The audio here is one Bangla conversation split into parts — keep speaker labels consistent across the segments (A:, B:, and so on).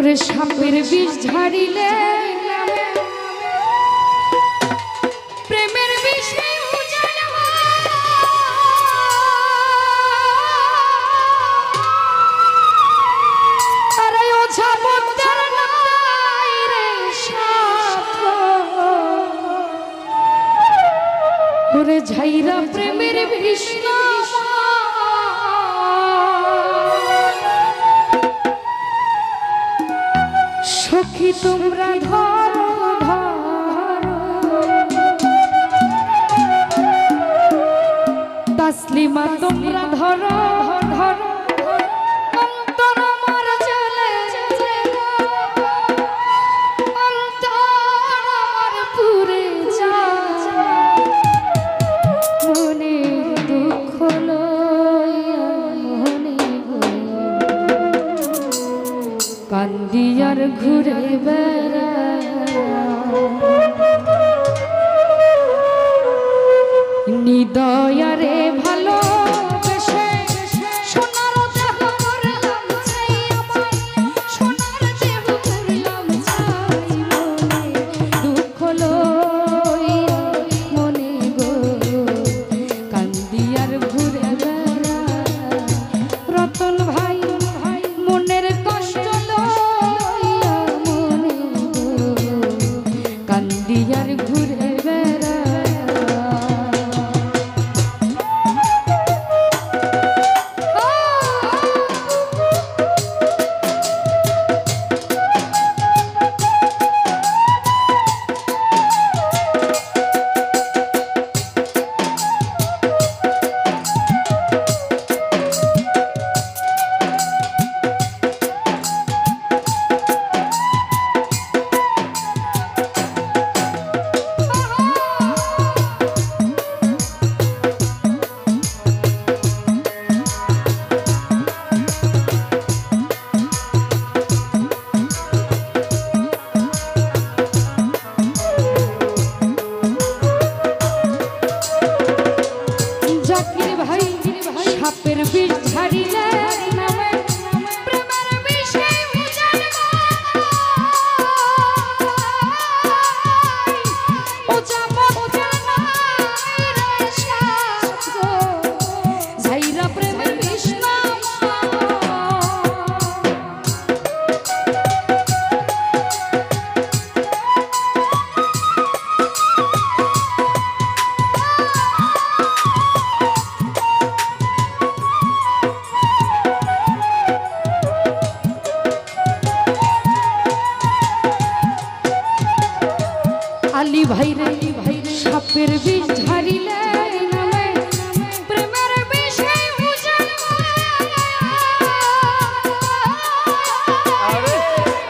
A: ওরে সাপের বিষ ঝাড়িলে প্রেমের বিষে তারাই ওঝা বদ্দার নাই রে সাপ ওরে ঝাইরা প্রেমের বিষ সখী তোমরা ধরো ধরো তাসলিমা তোমরা ধরো ধরো অন্তর আমার জ্বলে অন্তর আমার পুরে যায় মনে দুঃখ লইয়া মনে কান্দি আর ঘুরে বেড়ায় নিদয়ারে ভালো সোনার দেহ করলাম চাই আমার সোনার দেহ করলাম চাই মনে দুঃখ লইয়া মনে গো কান্দি আর ঘুরে বেড়ায় রতন ভাই মনের কষ্ট লইয়া মনে গো কান্দি আর ঘুরে বেড়ায় সাপের বিষ ঝাড়িলে নামে প্রেমের বিষে ওঝা বদ্দার নাই রে সাপ ঝাইরা প্রেমের বিষ আলী ভাই রে সাপের বিষ ঝাড়িলে নামে প্রেমের বিষে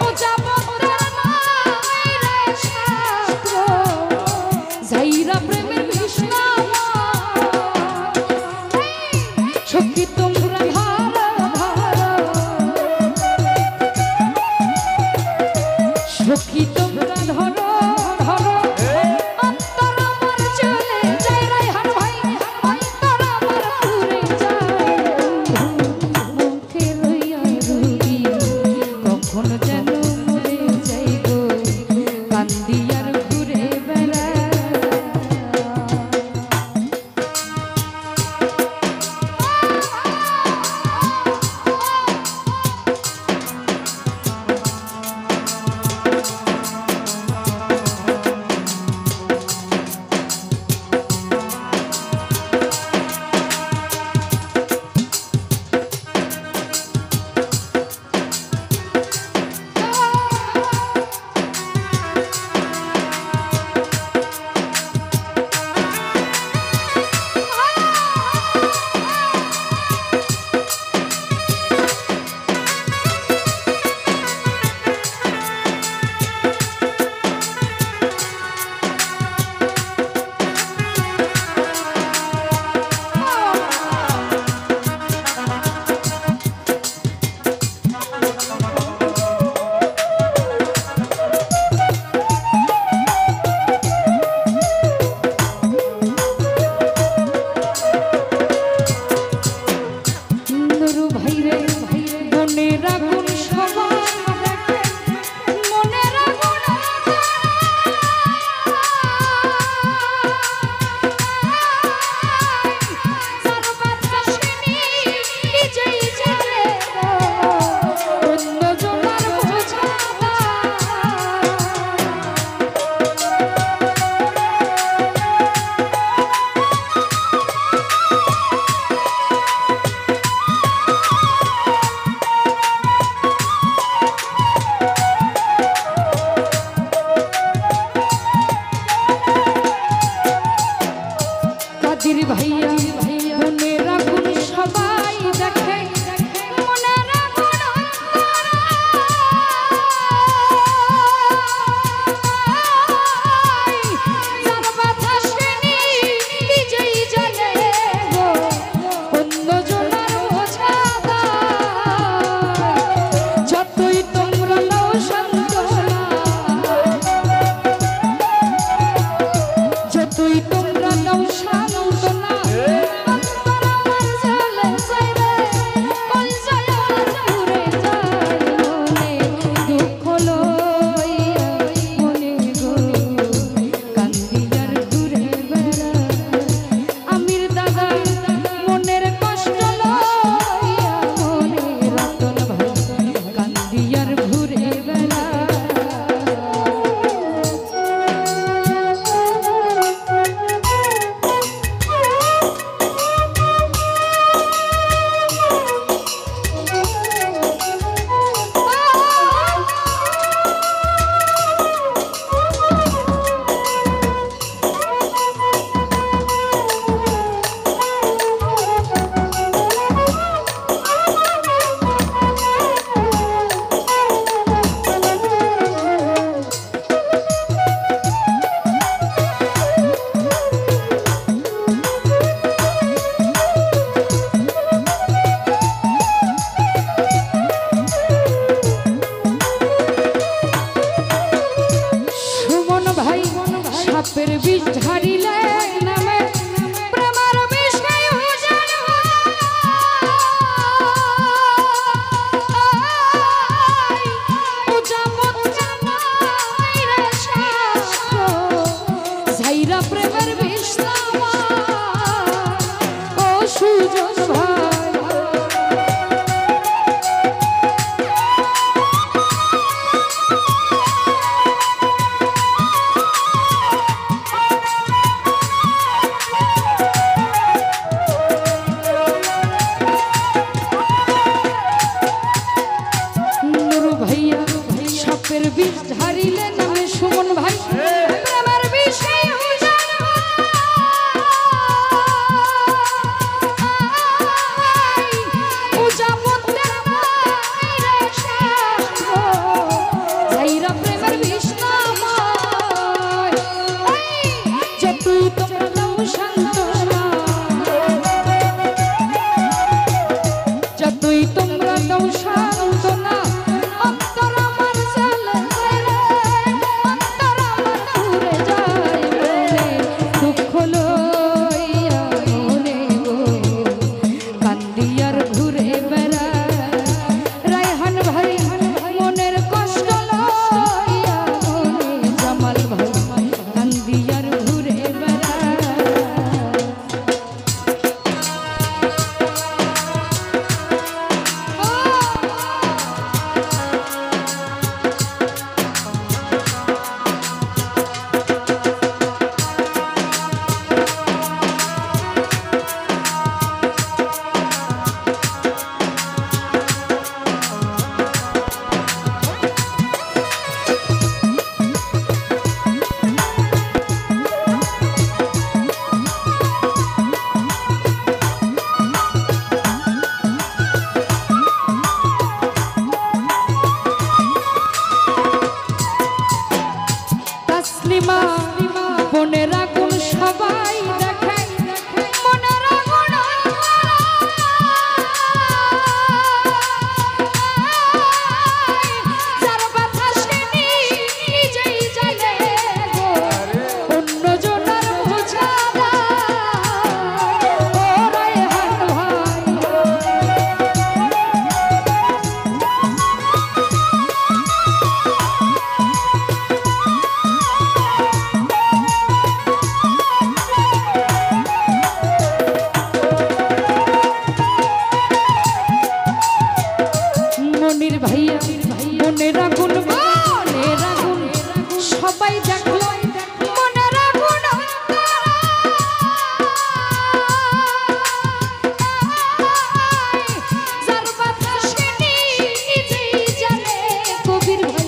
A: ওঝা বদ্দার নাই রে সাপ ঝাইরা প্রেমের বিষ সখী তোমরা ধরো ধরো সখী তোমরা ধরো অন্তর আমার চলে যায় রায়হান ভাই অন্তর আমার পুরে যায় মুখে লইয়া রুবি কখন যেন মরে যাই গো কান্দি আর ঘুরে বেড়ায় পাপের বিষ ঝারিলে নামে সুমন ভাই প্রেমের বিষে বোনেরা কোন সবাই দেখে মনেরা কোন যার ব্যথা সে নিজেই জানে অন্য জনের বোঝা ভাইয়া মনেরা গুণ সবাই দেখলো মনেরা গুণ যার কথা সে নিজেই জানে কবির ভাই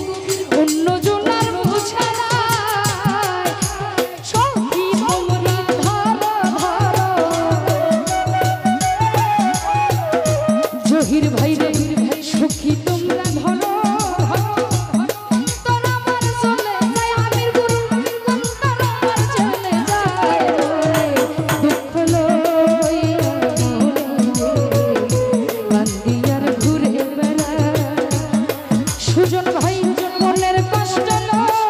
A: অন্য জনার বোঝা সখী তোমরা জহির ভাই রে সখী তোমরা ধরো তোর আমার চলে যায় আমির গুরু তোর আমার চলে যায় দুঃখ লইয়া বান্দিয়ার ঘুরে বেড়া সুজন ভাই মনের কষ্ট লয়